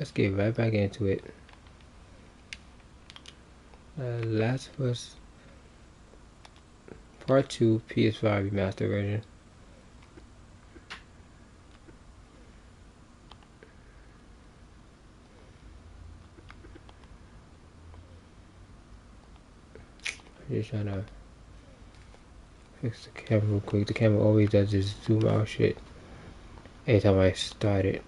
Let's get right back into it. Last of Us Part 2 PS5 remaster version. I'm just trying to fix the camera real quick. The camera always does this zoom out shit every time I start it.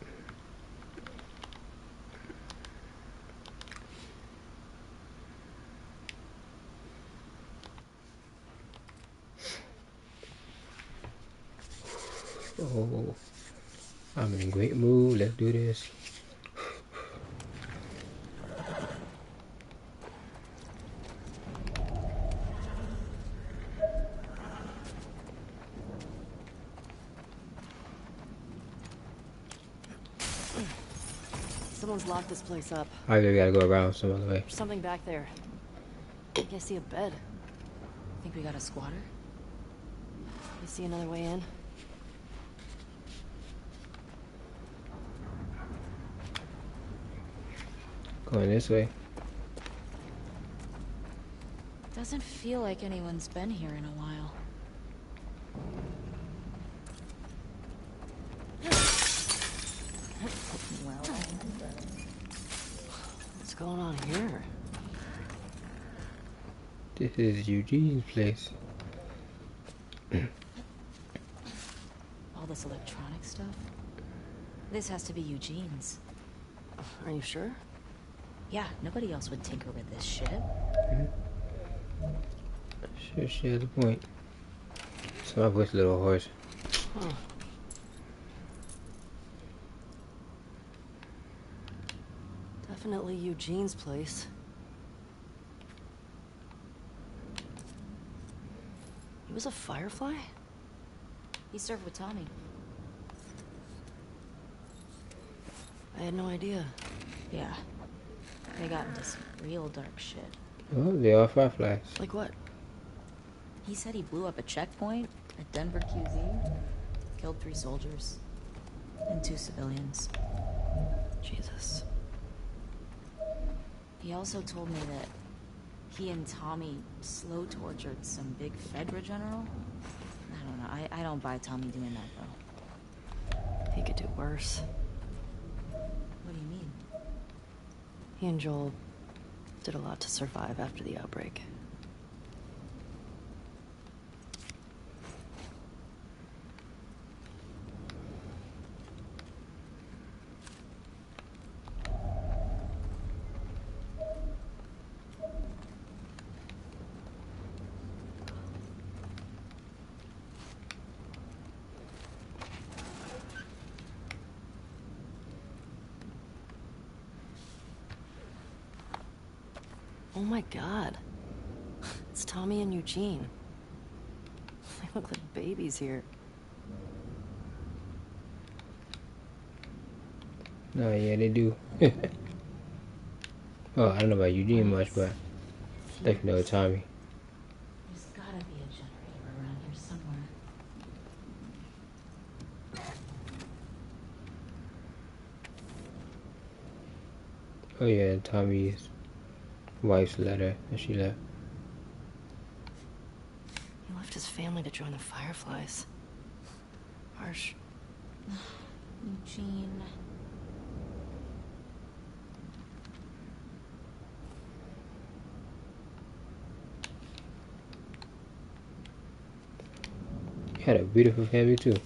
Oh, I'm in a great mood. Let's do this. Someone's locked this place up. I really gotta go around some other way. There's something back there. I think I see a bed. Think we got a squatter? You see another way in? Going this way. Doesn't feel like anyone's been here in a while. Well, what's going on here? This is Eugene's place. All this electronic stuff? This has to be Eugene's. Are you sure? Yeah, nobody else would tinker with this shit. Sure, she has a point. So my voice a little hoarse. Huh. Definitely Eugene's place. He was a Firefly? He served with Tommy. I had no idea. Yeah. They got into some real dark shit. Oh, they are fireflies. Like what? He said he blew up a checkpoint at Denver QZ, killed 3 soldiers, and 2 civilians. Jesus. He also told me that he and Tommy slow tortured some big Fedra general. I don't know. I don't buy Tommy doing that, though. He could do worse. What do you mean? He and Joel did a lot to survive after the outbreak. Oh my god. It's Tommy and Eugene. They look like babies here. No, yeah, they do. Well, I don't know about Eugene much, but definitely know Tommy. There's gotta be a generator around here somewhere. Oh yeah, Tommy's wife's letter that she left. He left his family to join the Fireflies. Harsh. Eugene. He had a beautiful family too.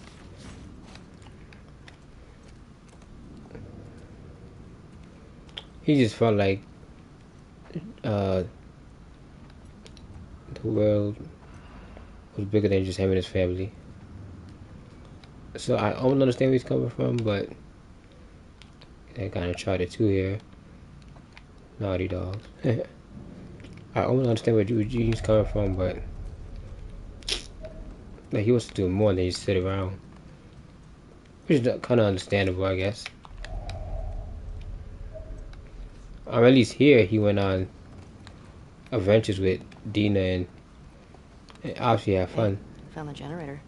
He just felt like the world was bigger than just him and his family. So I don't understand where he's coming from, but they kind of tried it too here. Naughty dogs. I don't understand where Eugene's coming from, but like he wants to do more than just sit around, which is kind of understandable, I guess. Or at least here he went on adventures with Dina and obviously had fun. Hey, found the generator.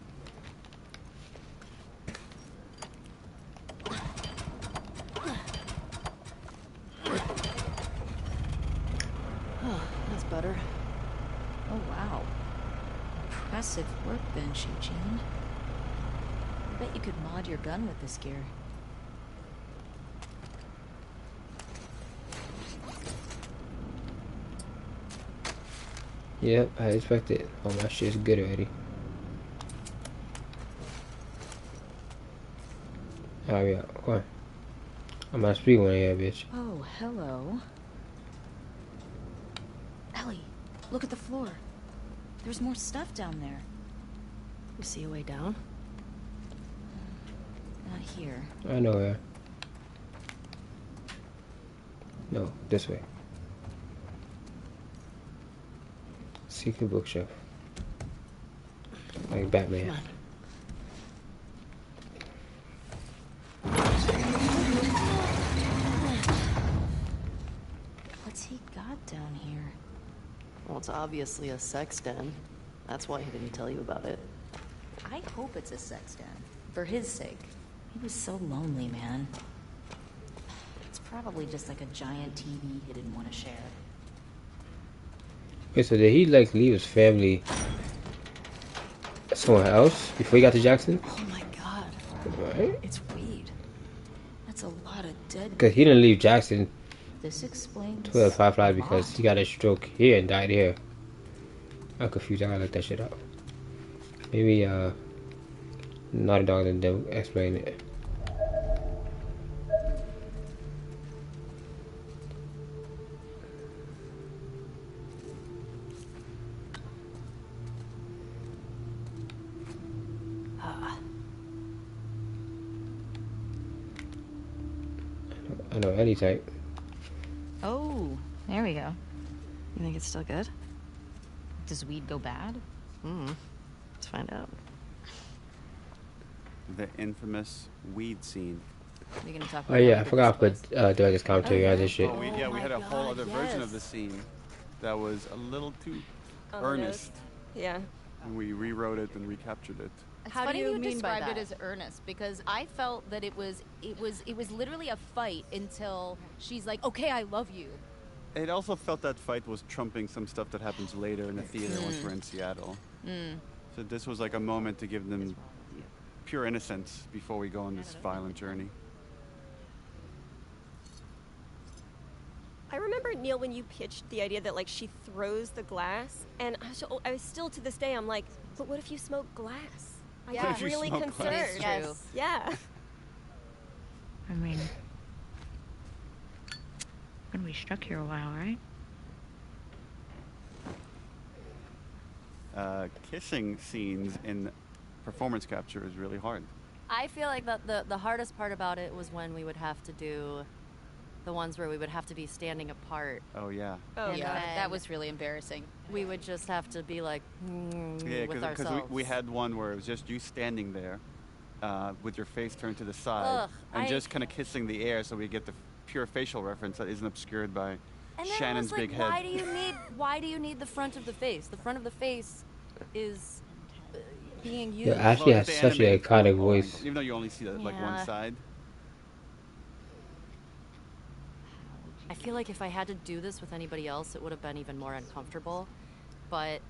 Impressive workbench, Eugene. I bet you could mod your gun with this gear. Yep, I expect it. Oh, my shit's good already. Hurry up. Come on. I'm not speaking one here, bitch. Oh, hello. Ellie, look at the floor. There's more stuff down there. You see a way down? Not here. I know where. No, this way. Secret bookshelf. Like Batman. Come on. What's he got down here? Well, it's obviously a sex den. That's why he didn't tell you about it. I hope it's a sex den. For his sake. He was so lonely, man. It's probably just like a giant TV he didn't want to share. Wait, so did he like leave his family somewhere else before he got to Jackson? Oh my god. Right? It's weed. That's a lot of dead. Because he didn't leave Jackson This explains. to Firefly a because lot. he got a stroke here and died here. I'm confused. I gotta look that shit up. Maybe Naughty Dog didn't explain it. I know any type. Oh, there we go. You think it's still good? Does weed go bad? Let's find out. The infamous weed scene. We're gonna talk Oh about yeah, I how forgot to good put director's commentary on this shit. Oh, we my had a whole God, other version of the yes. scene that was a little too On the earnest. nose. Yeah. And we rewrote it and recaptured it. It's How do funny you you mean by described it that? as earnest because I felt that it was literally a fight until she's like, "Okay, I love you." It also felt that fight was trumping some stuff that happens later in the theater once we're in Seattle. So this was like a moment to give them pure innocence before we go on this violent journey. I remember, Neil, when you pitched the idea that, like, she throws the glass, and I was still, to this day, I'm like, but what if you smoke glass? I Yeah. was What if you really smoke glass? concerned. It is true. Yes. Yeah. I mean, when we stuck here a while, right? Kissing scenes in performance capture is really hard. I feel like that the hardest part about it was when we would have to do the ones where we would have to be standing apart. Oh yeah. Oh, And Yeah, then that was really embarrassing. we would just have to be like Yeah, with because ourselves. we had one where it was just you standing there with your face turned to the side Ugh, and I- just kind of kissing the air so we get the pure facial reference that isn't obscured by And then Shannon's it was like, big head. why do you need the front of the face? The front of the face is being used. Yeah, Ashley has Although such the an animated iconic photo, voice. even though you only see that like one Yeah. side. I feel like if I had to do this with anybody else, it would have been even more uncomfortable. But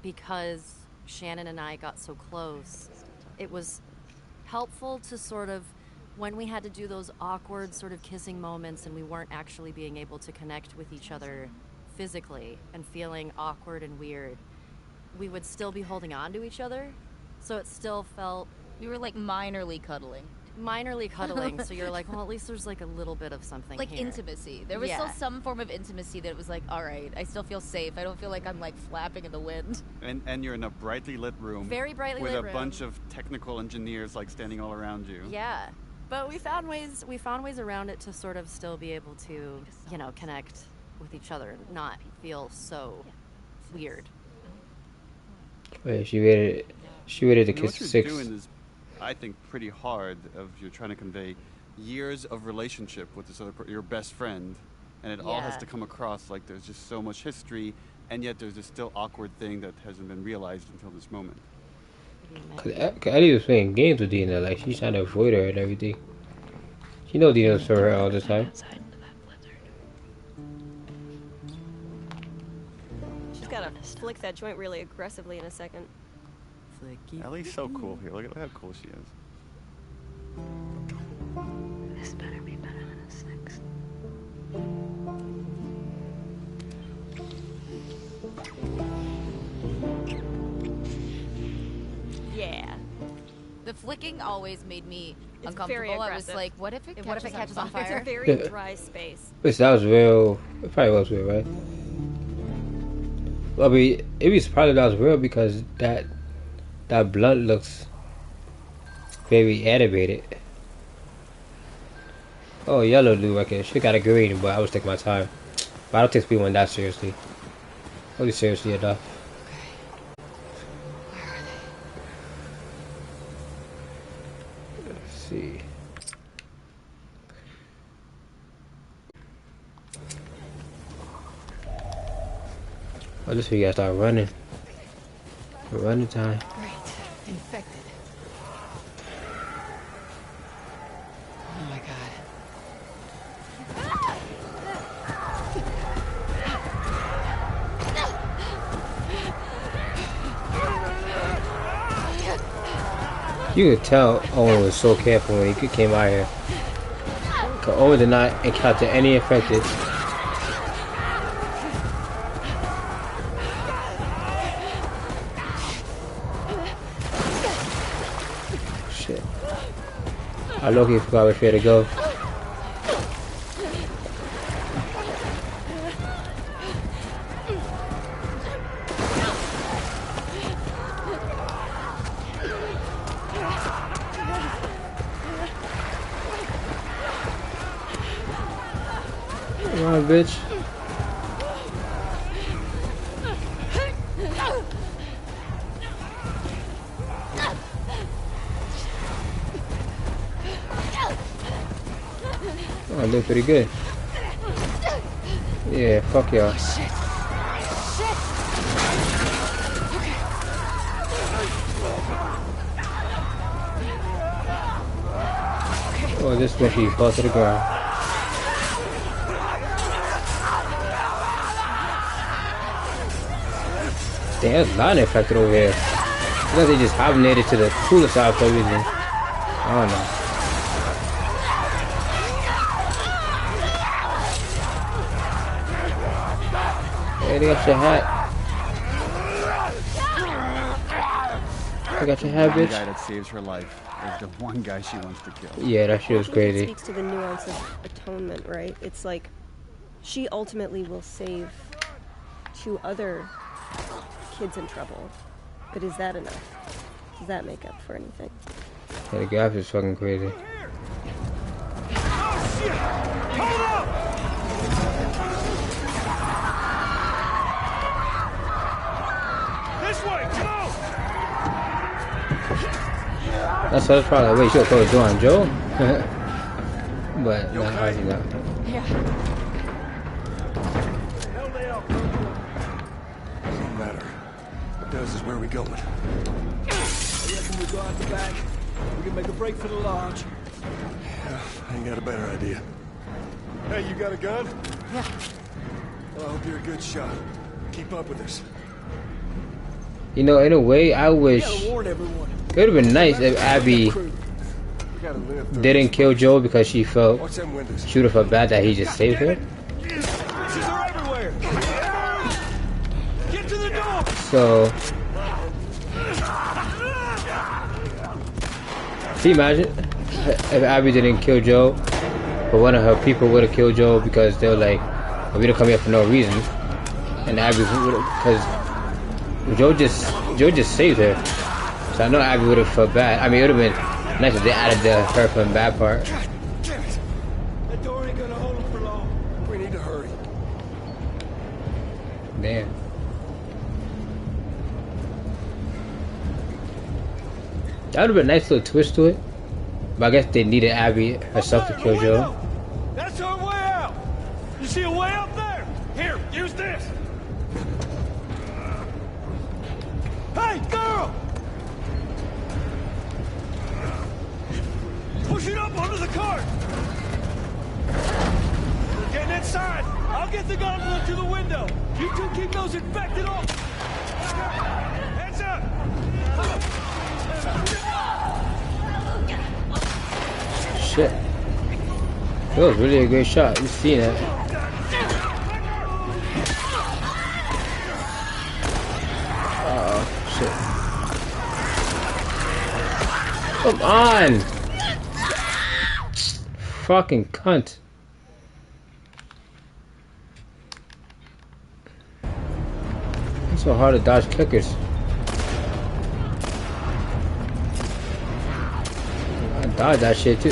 because Shannon and I got so close, it was helpful to sort of, when we had to do those awkward sort of kissing moments and we weren't actually being able to connect with each other physically and feeling awkward and weird, we would still be holding on to each other. So it still felt We were like minorly cuddling, minorly cuddling. So you're like, well, at least there's like a little bit of something like here. intimacy. There was Yeah. still some form of intimacy that was like, all right, I still feel safe. I don't feel like I'm like flapping in the wind. And you're in a brightly lit room. Very brightly with lit a room. bunch of technical engineers like standing all around you. Yeah, but we found ways around it to sort of still be able to, you know, connect with each other and not feel so weird. Wait, she waited to I mean, kiss what for you're 6. doing is, I think, pretty hard. You're trying to convey years of relationship with this other your best friend, and it all has Yeah. to come across like there's just so much history, and yet there's this still awkward thing that hasn't been realized until this moment. Cause Ellie was playing games with Dina, like she's trying to avoid her and everything. She knows Dina's for her all the time. Outside into that blizzard. She's got a flick that joint really aggressively in a second. Flicky. Ellie's so cool here. Look at how cool she is. This better be better than a 6. Yeah. The flicking always made me It's very uncomfortable. I was aggressive. like, what if it What if it catches on It's a fire? very dry space. Which that was real. It probably was real, right? Well, I mean, it was probably that was real because that blunt looks very animated. Oh, yellow blue record. Should got a green, but I was taking my time. But I don't take speed one that seriously. Really seriously enough. Let's see. Oh, this we gotta start running. Running time. Great. Infected. Oh my god. You could tell Owen was so careful when he came out here. 'Cause Owen did not encounter any infected. Shit. I low-key forgot which way to go. Come on, bitch. Oh, I did pretty good. Yeah, fuck y'all. Oh, this one she fell to the ground. Damn, there's a lot infected over here. I guess they just hibernated to the cooler side for a reason. I don't know. Hey, they got your hat. I got your hat, One bitch. guy that saves her life is the one guy she wants to kill. Yeah, that shit was I think it crazy. speaks to the nuance of atonement, right? It's like she ultimately will save 2 other kids in trouble. But is that enough? Does that make up for anything? Yeah, the graphics is fucking crazy. This way, come on! That's what I was probably like, wait, you should have closed the door on Joe? But, nah, obviously not. Doesn't matter. What does is where we going. I reckon we go out the back. We can make a break for the lodge. Yeah, I ain't got a better idea. Hey, you got a gun? Yeah. Well, I hope you're a good shot. Keep up with us. You know, in a way, I wish Gotta warn everyone. it would have been nice if Abby We gotta live through didn't this. kill Joe because she felt Watch them windows. she would have felt bad that he just saved her. Bitches are everywhere. Get to the door. So, can you imagine if Abby didn't kill Joe, but one of her people would have killed Joe because they were like, well, we don't come here for no reason, and Abby would have, because Joe just saved her. So I know Abby would have felt bad. I mean, it would have been nice if they added the her feeling bad part. Damn it. That door ain't gonna hold them for long. We need to hurry. Damn. That would have been a nice little twist to it. But I guess they needed Abby herself to kill Joe. That's our way out. You see a way up there? Here, use this. Hey, girl! Push it up onto the cart. We're getting inside. I'll get the gauntlet to the window. You two keep those infected off. Heads up. Shit. That was really a great shot. You seen that? Oh shit. Come on! Fucking cunt. It's so hard to dodge kickers. I dodged that shit too.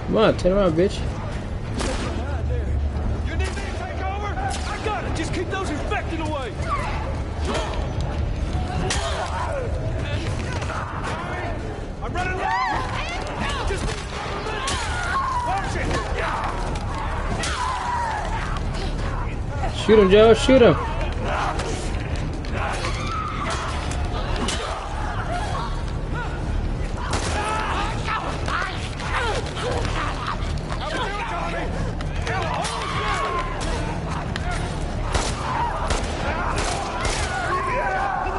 Come on, turn around, bitch. You need me to take over? I got it. Just keep those infected away. I'm running low. Just watch it. Shoot him, Joe. Shoot him.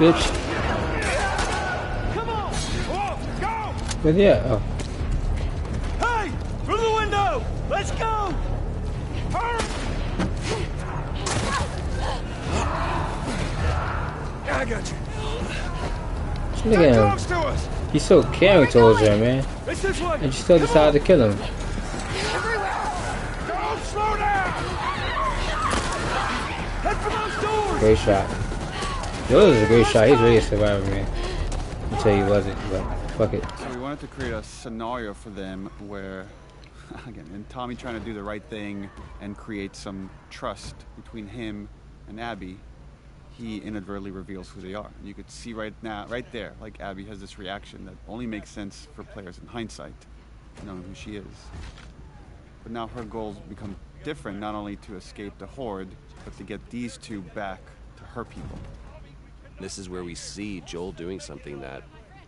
Bitch. Come on. Oh, go. But yeah. Oh. Hey, through the window. Let's go. Hurry. I got you. Look at him. Close to us. He's so caring towards her, man. It's this way. And you still decided to kill him. Don't slow down. Head for those doors. Great shot. That was a great shot. He's really a survivor, man. Until he wasn't, but fuck it. So we wanted to create a scenario for them where, again, and Tommy trying to do the right thing and create some trust between him and Abby, he inadvertently reveals who they are. And you could see right now, right there, like Abby has this reaction that only makes sense for players in hindsight, knowing who she is. But now her goals become different, not only to escape the Horde, but to get these two back to her people. This is where we see Joel doing something that,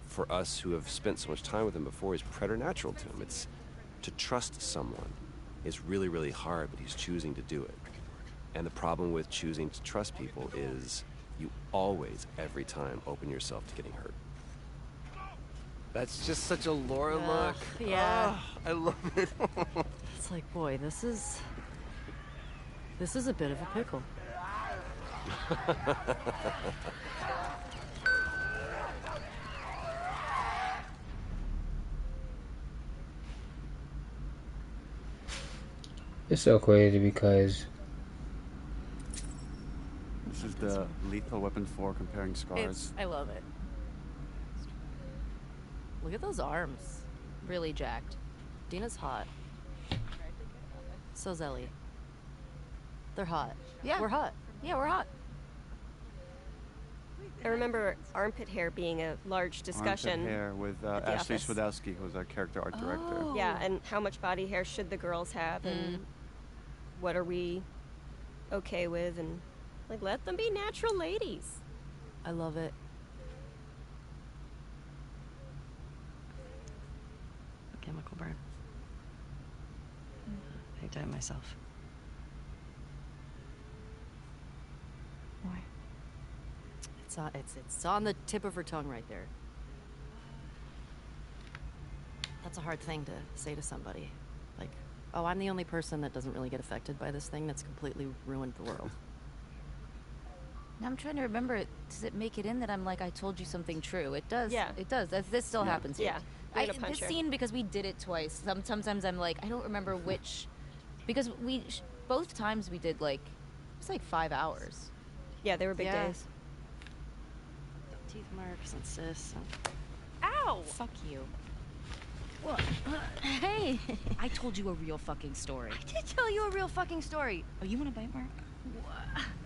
for us who have spent so much time with him before, is preternatural to him. It's to trust someone is really, really hard, but he's choosing to do it. And the problem with choosing to trust people is you always, every time, open yourself to getting hurt. That's just such a Laura look. Yeah. Oh, I love it. It's like, boy, this is a bit of a pickle. It's so crazy because This is the Lethal Weapon 4 comparing scars. I love it. Look at those arms. Really jacked. Dina's hot. So's Ellie. They're hot. Yeah. We're hot. Yeah, we're hot. I remember armpit hair being a large discussion. Armpit hair with at the Ashley office. Swadowski, who's our character art director. Oh. Yeah, and how much body hair should the girls have, and what are we okay with, and like let them be natural ladies. I love it. A chemical burn. I did it myself. Why? It's on the tip of her tongue right there. That's a hard thing to say to somebody. Like, oh, I'm the only person that doesn't really get affected by this thing that's completely ruined the world. Now I'm trying to remember, does it make it in that I'm like, I told you something true? It does. Yeah. It does. This still happens here. Yeah. Way to punch This her. scene, because we did it twice, sometimes I'm like, I don't remember which, because both times we did like, it's like 5 hours. Yeah, they were big Yeah. days. Teeth marks and cysts. Ow! Fuck you. What? Hey! I told you a real fucking story. I did tell you a real fucking story. Oh, you want a bite mark?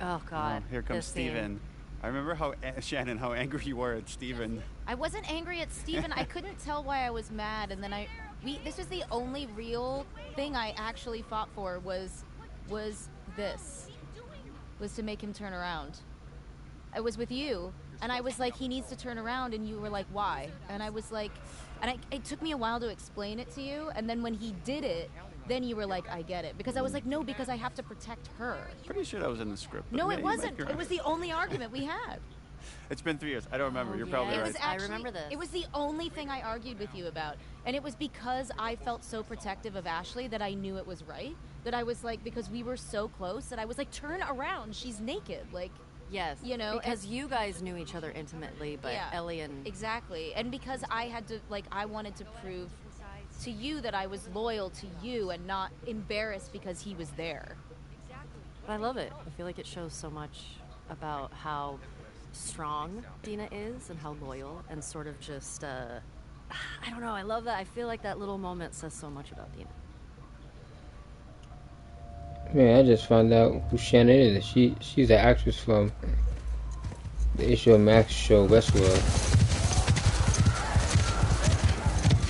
Oh God. Oh, here comes this scene. Steven. I remember how Shannon, how angry you were at Steven. I wasn't angry at Steven. I couldn't tell why I was mad, and then this was the only real thing I actually fought for was to make him turn around. I was with you, and I was like, he needs to turn around, and you were like, why? And I was like, it took me a while to explain it to you, and then when he did it, then you were like, I get it. Because I was like, no, because I have to protect her. Pretty sure that was in the script. No, it wasn't. It was the only argument we had. It's been 3 years. I don't remember. You're probably right. I remember this. It was the only thing I argued with you about. And it was because I felt so protective of Ashley that I knew it was right. That I was like, because we were so close, that I was like, turn around. She's naked. Like, yes. You know? Because you guys knew each other intimately, but yeah, Ellie and... Exactly. And because I had to, like, I wanted to prove to you that I was loyal to you and not embarrassed because he was there. But I love it. I feel like it shows so much about how strong Dina is and how loyal and sort of just, I don't know, I love that. I feel like that little moment says so much about Dina. Man, I just found out who Shannon is. She's the actress from the HBO Max show Westworld.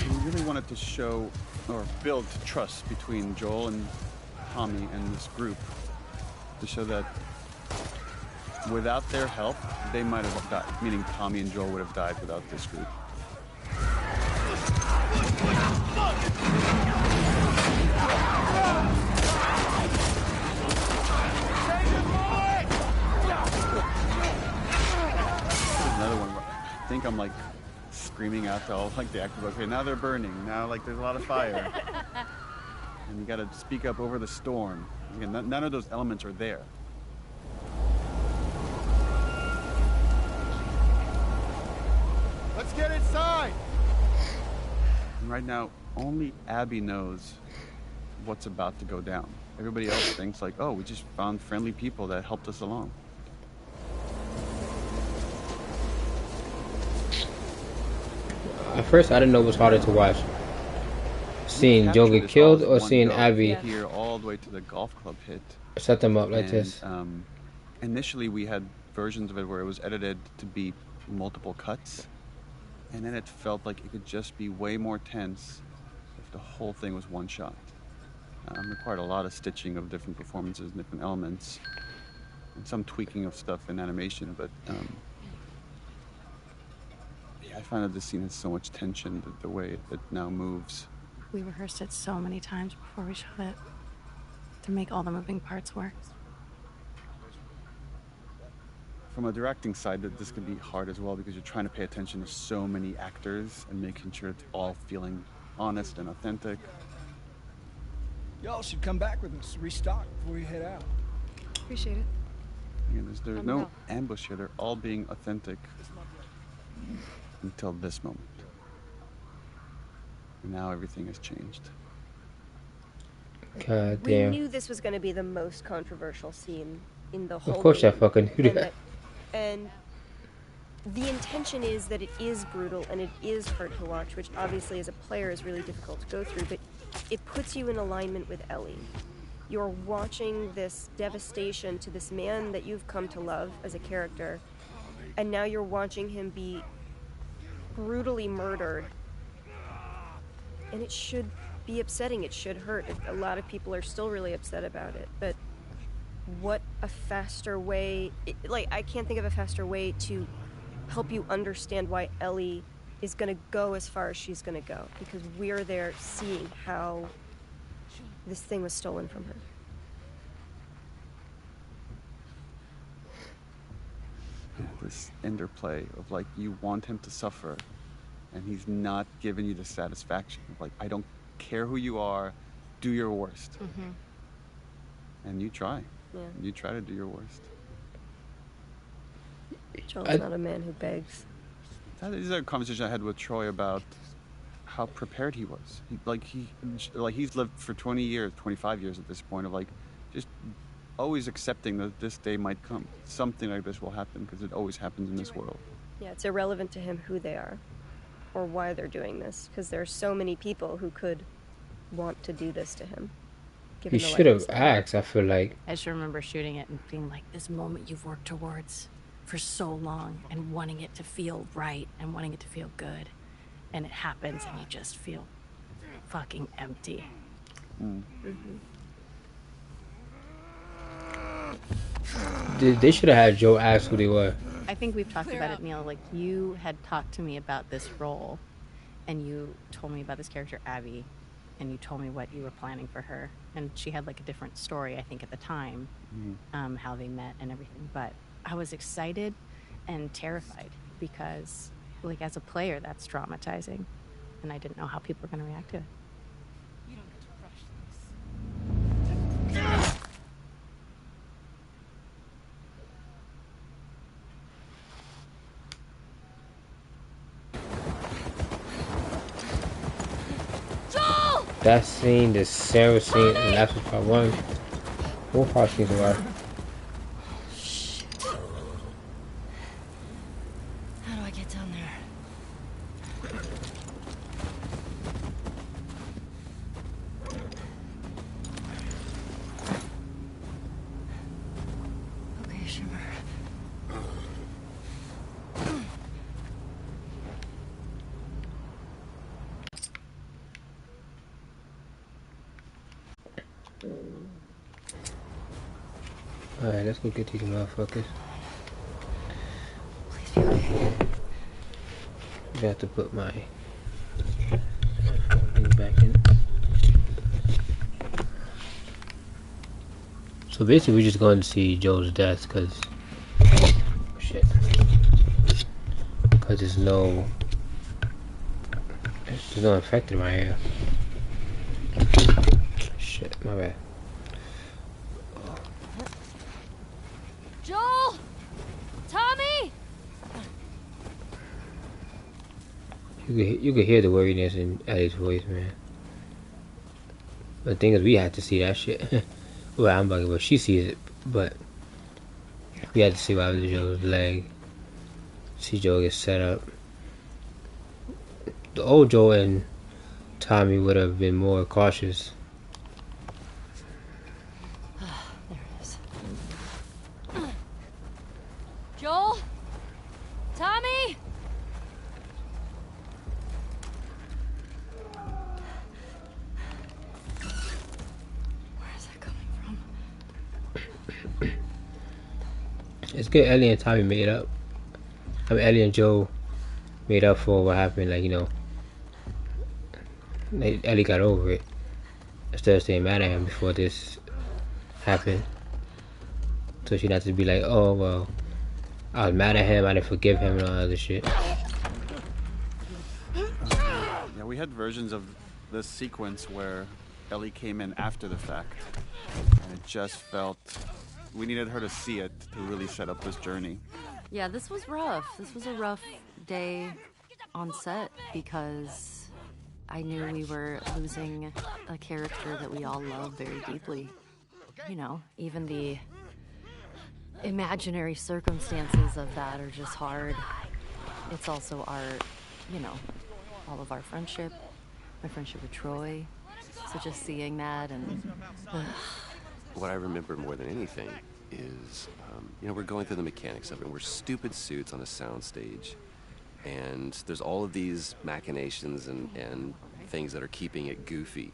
We really wanted to show or build trust between Joel and Tommy and this group to show that without their help, they might have died. Meaning Tommy and Joel would have died without this group. Another one where I think I'm like screaming out to all like the actors, okay, now they're burning. Now like there's a lot of fire. And you gotta speak up over the storm. Again, none of those elements are there. Let's get inside! And right now, only Abby knows what's about to go down. Everybody else thinks like, oh, we just found friendly people that helped us along. At first, I didn't know it was harder to watch. Seeing Joe get killed or seeing Abby here all the way to the golf club hit. Set them up like this. Initially, we had versions of it where it was edited to be multiple cuts. And then it felt like it could just be way more tense if the whole thing was one shot. Required a lot of stitching of different performances and different elements. And some tweaking of stuff in animation, but yeah, I find that this scene has so much tension, the way it now moves. We rehearsed it so many times before we shot it to make all the moving parts work. From a directing side, that this can be hard as well because you're trying to pay attention to so many actors and making sure it's all feeling honest and authentic. Y'all should come back with us, restock before you head out. Appreciate it. Again, there's no ambush here. They're all being authentic until this moment. And now everything has changed. God We damn. knew this was going to be the most controversial scene in the whole Of course I game. fucking knew that. And the intention is that it is brutal and it is hard to watch, which obviously as a player is really difficult to go through, but it puts you in alignment with Ellie. You're watching this devastation to this man that you've come to love as a character, and now you're watching him be brutally murdered. And it should be upsetting, it should hurt. A lot of people are still really upset about it, but what a faster way, I can't think of a faster way to help you understand why Ellie is going to go as far as she's going to go, because we're there seeing how this thing was stolen from her. This interplay of like, you want him to suffer and he's not giving you the satisfaction of like, I don't care who you are, do your worst. Mm-hmm. And you try. Yeah. You try to do your worst. Joel's not a man who begs. These are conversations I had with Troy about how prepared he was. He's lived for 20 years, 25 years at this point of like, just always accepting that this day might come. Something like this will happen because it always happens in this world. Yeah, it's irrelevant to him who they are or why they're doing this, because there are so many people who could want to do this to him. He should have asked, I feel like. I just remember shooting it and being like, this moment you've worked towards. for so long and wanting it to feel right and wanting it to feel good. And it happens and you just feel fucking empty. They should have had Joe ask who they were. I think we've talked about it, Neil. Like, you had talked to me about this role, and you told me about this character, Abby, and you told me what you were planning for her. And she had, like, a different story, I think, at the time, how they met and everything. But I was excited and terrified because, like, as a player, that's traumatizing. And I didn't know how people were going to react to it. You don't get to rush this. That scene, the Sarah scene, and that's what part one. Both part scenes were. How do I get down there? Okay, Shimmer. Alright, let's go get these motherfuckers. Please be okay. I have to put my thing back in. So basically, we're just going to see Joe's death because shit. Because there's no infected right here. Shit, my bad. Joel! Tommy! You could hear the worriness in Ellie's voice, man. The thing is, we had to see that shit. Well, I'm bugging, but she sees it. But we had to see what happened to Joe's leg. See Joe get set up. The old Joe and Tommy would have been more cautious. There it is. Joel? Tommy? Where is that coming from? It's good Ellie and Tommy made up. I mean, Ellie and Joe made up for what happened. Like, you know, Ellie got over it instead of staying mad at him before this happened. So she not to be like, oh well, I was mad at him, I didn't forgive him, and all that other shit. Yeah, we had versions of this sequence where Ellie came in after the fact, and it just felt we needed her to see it to really set up this journey. Yeah, this was rough. This was a rough day on set because I knew we were losing a character that we all love very deeply. You know, even the imaginary circumstances of that are just hard. It's also our, you know, all of our friendship, my friendship with Troy. So just seeing that and... What I remember more than anything is, you know, we're going through the mechanics of it. We're stupid suits on a soundstage, and there's all of these machinations and things that are keeping it goofy.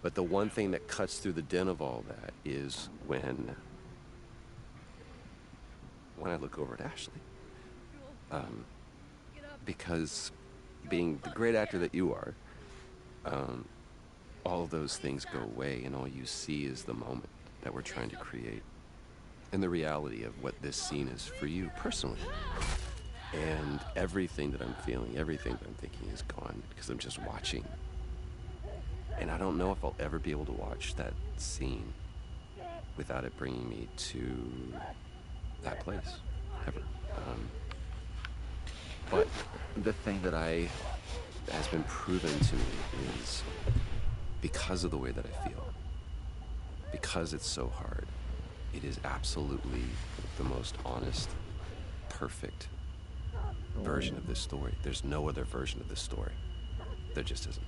But the one thing that cuts through the din of all that is when I look over at Ashley. Because being the great actor that you are, all of those things go away, and all you see is the moment that we're trying to create and the reality of what this scene is for you personally. And everything that I'm feeling, everything that I'm thinking is gone because I'm just watching. And I don't know if I'll ever be able to watch that scene without it bringing me to that place, ever. But the thing that has been proven to me is because of the way that I feel, because it's so hard, it is absolutely the most honest, perfect version of this story. There's no other version of this story. There just isn't.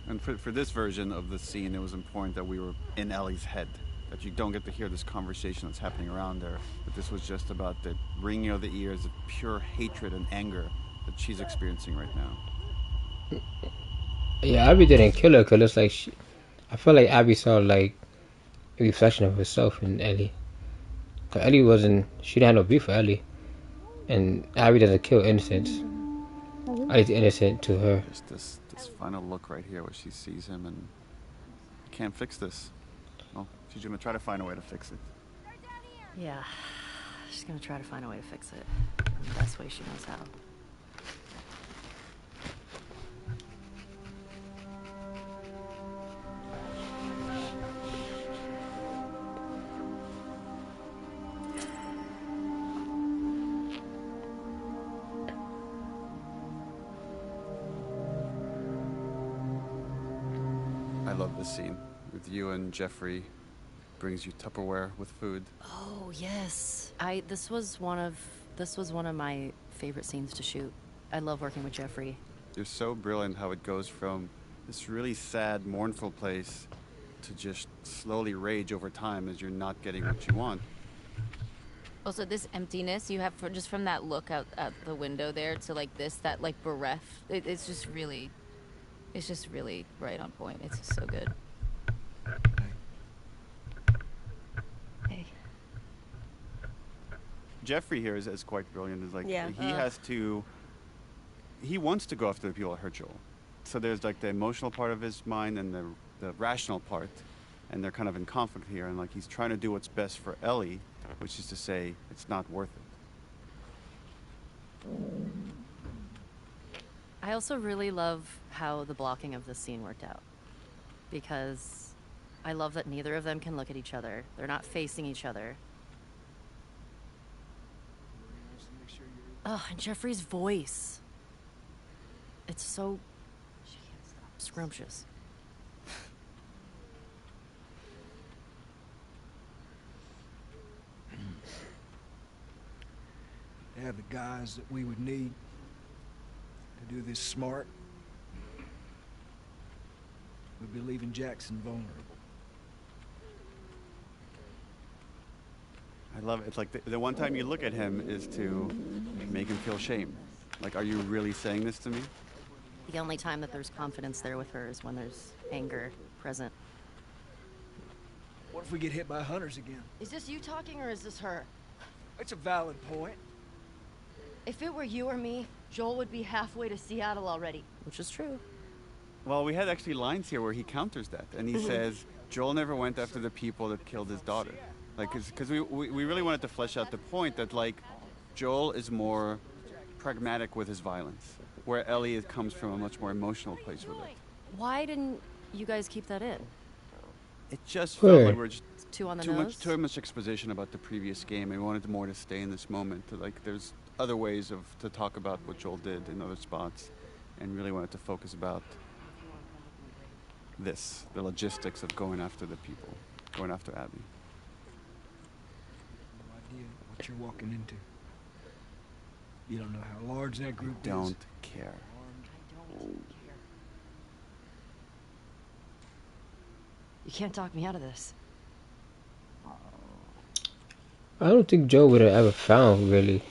And for this version of the scene, it was important that we were in Ellie's head. that you don't get to hear this conversation that's happening around her. That this was just about the ringing of the ears of pure hatred and anger that she's experiencing right now. Yeah, Abby didn't kill her because it's like I feel like Abby saw like a reflection of herself in Ellie. Cause Ellie wasn't. She didn't have no beef for Ellie, and Abby doesn't kill innocents. Ellie's innocent to her. Just this final look right here where she sees him and can't fix this. Well, she's gonna try to find a way to fix it. Yeah, she's gonna try to find a way to fix it in the best way she knows how. I love this scene with you and Jeffrey. Brings you Tupperware with food. Oh yes, this was one of my favorite scenes to shoot. I love working with Jeffrey. You're so brilliant how it goes from this really sad, mournful place to just slowly rage over time as you're not getting what you want. Also, this emptiness you have just from that look out the window there to like this, that like bereft. It's just really right on point. It's just so good. Hey. Jeffrey here is quite brilliant. Is like he wants to go after the people that hurt Joel. So there's like the emotional part of his mind and the rational part, and they're kind of in conflict here. And like he's trying to do what's best for Ellie, which is to say it's not worth it. I also really love how the blocking of this scene worked out, because I love that neither of them can look at each other. They're not facing each other. Oh, and Jeffrey's voice. It's so scrumptious. They have the guys that we would need to do this smart. We'd be leaving Jackson vulnerable. I love it. It's like the one time you look at him is to make him feel shame. Like, are you really saying this to me? The only time that there's confidence there with her is when there's anger present. What if we get hit by hunters again? Is this you talking or is this her? It's a valid point. If it were you or me, Joel would be halfway to Seattle already. Which is true. Well, we had actually lines here where he counters that, and he says Joel never went after the people that killed his daughter. Like, because we really wanted to flesh out the point that like Joel is more pragmatic with his violence, where Ellie comes from a much more emotional place with it. Why didn't you guys keep that in? It just felt like we're just too on the nose? Too much exposition about the previous game, and we wanted more to stay in this moment. Like, there's other ways to talk about what Joel did in other spots, and really wanted to focus about the logistics of going after the people, going after Abby. No idea what you're walking into. You don't know how large that group is. Don't care. You can't talk me out of this. I don't think Joe would have ever found really.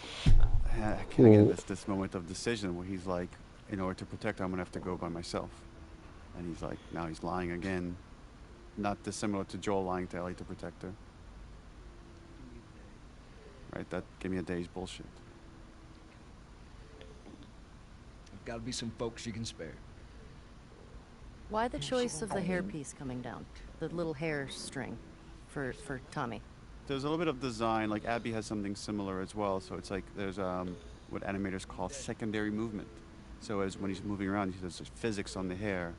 It's this moment of decision where he's like, in order to protect her, I'm gonna have to go by myself. And he's like, now he's lying again. Not dissimilar to Joel lying to Ellie to protect her. Right? That give me a day's bullshit. There's gotta be some folks you can spare. Why the choice of the hairpiece coming down? The little hair string for Tommy? There's a little bit of design, like Abby has something similar as well, so it's like there's what animators call secondary movement. So as when he's moving around, there's physics on the hair.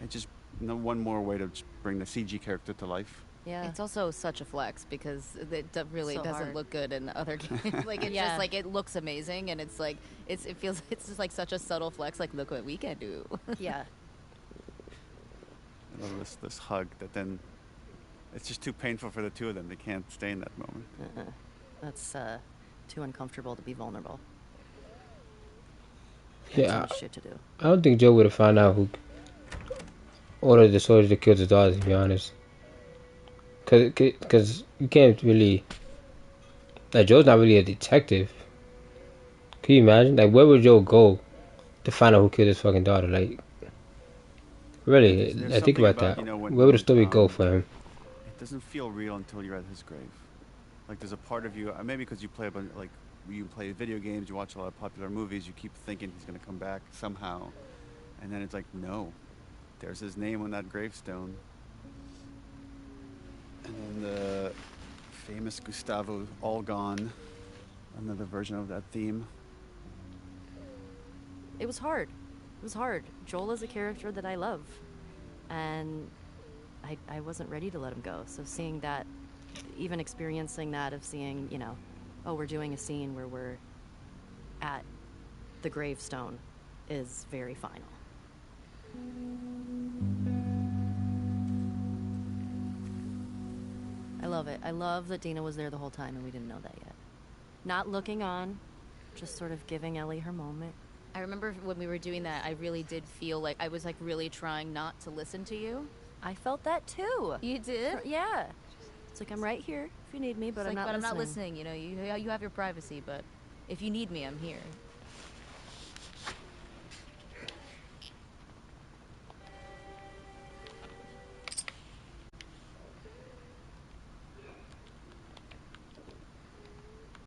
It's just one more way to just bring the CG character to life. Yeah. It's also such a flex because it really So doesn't hard. look good in other games. Like it's just like it looks amazing and it's like it feels it's just like such a subtle flex. Like look what we can do. Yeah. I love this hug that then it's just too painful for the two of them. They can't stay in that moment. That's too uncomfortable to be vulnerable. Yeah, Too much shit to do. I don't think Joe would have found out who ordered the soldier to kill his daughter, to be honest. Cause you can't really. Like Joe's not really a detective. Can you imagine? Like, where would Joe go to find out who killed his fucking daughter? Like, really, There's I think something about about, that. you know, Where would the story go for him? it doesn't feel real until you're at his grave. Like there's a part of you, maybe because you play a bunch, like you play video games, you watch a lot of popular movies, you keep thinking he's gonna come back somehow, and then it's like, no, there's his name on that gravestone. And then the famous Gustavo All Gone, another version of that theme. It was hard. It was hard. Joel is a character that I love. And I wasn't ready to let him go. So seeing that, even experiencing that of seeing, you know, oh, we're doing a scene where we're at the gravestone is very final. I love it. I love that Dina was there the whole time and we didn't know that yet. Not looking on, just sort of giving Ellie her moment. I remember when we were doing that, I really did feel like I was like really trying not to listen to you. I felt that too. You did? Yeah. It's like I'm right here if you need me, but It's I'm like, not but listening. I'm not listening. You know, you have your privacy, but if you need me, I'm here.